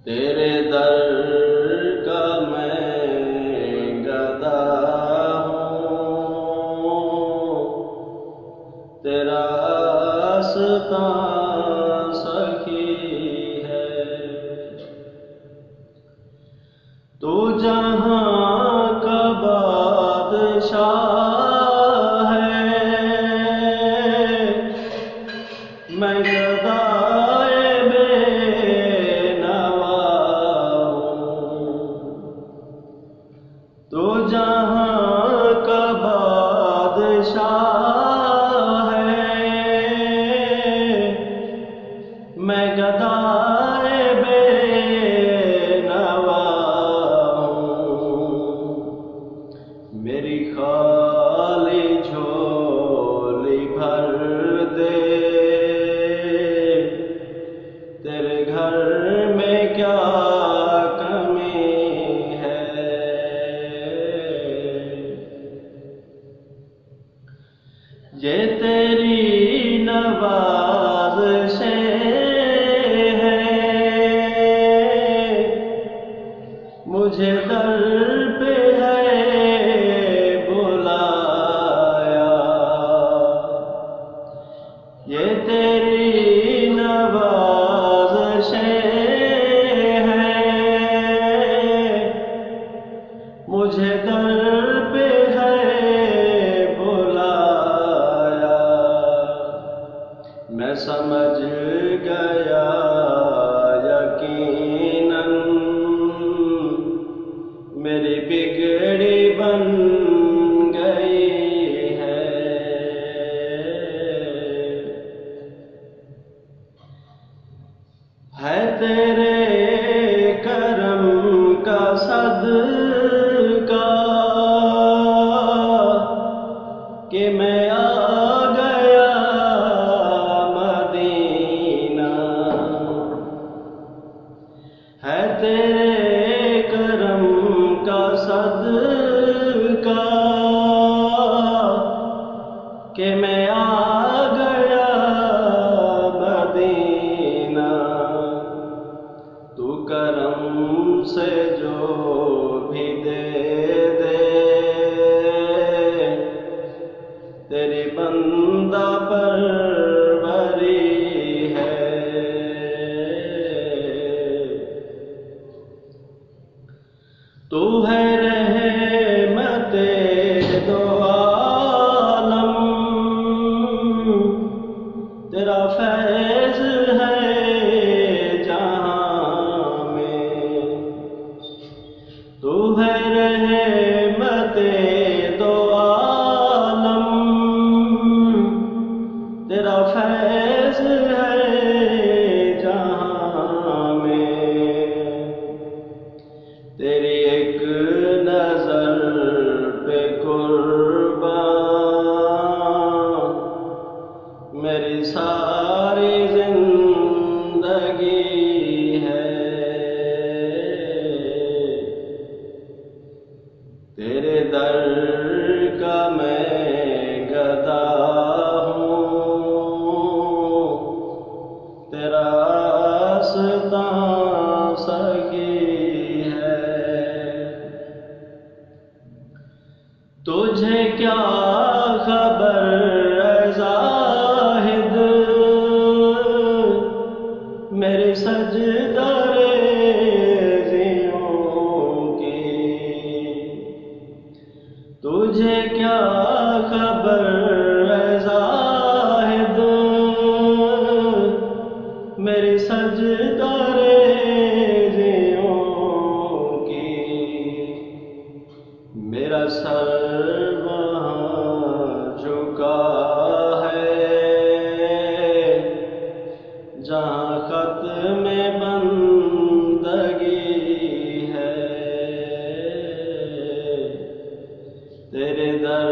تیرے در کا میں گدا ہوں، تیرا آستاں سخی ہے۔ تو جہاں کا بادشاہ ہے، میں گدائے بے نوا ہوں۔ تو جہاں کا بادشاہ ہے، میں گدائے بے نوا ہوں۔ میری خالی جھولی بھر دے، تیرے گھر میں کیا کمی ہے۔ یہ تیری نوازشیں ہیں، مجھے در پہ ہے بلایا۔ یہ تیری نوازشیں ہیں، مجھے در پہ ہے بلایا۔ میں سمجھ گیا یقیناً میری بگڑی بن گئی ہے۔ تیرے کرم کا صدقہ کہ میں آ گیا مدینہ، ہے تیرے کرم کا صدقہ کہ میں آ گیا مدینہ۔ تو کرم سے جو بھی دے دے، تیری بندہ پروری ہے۔ تو ہے رحمت دو عالم، تیرا فیض ہے جہاں میں۔ تو ہے رحمت دو عالم، تیرا فیض ہے جہاں میں۔ تیری ایک نظر پہ قربان میری ساری زندگی ہے۔ تیرے در کا میں گدا ہوں، تیرا آستاں سخی ہے۔ تجھے کیا خبر اے زاہد میری سجدہ ریزیوں کی۔ تجھے کیا خبر اے زاہد میری سجدہ ریزیوں کی۔ میرا سر وہاں جھکا ہے جہاں ختم بندگی ہے۔ تیرے در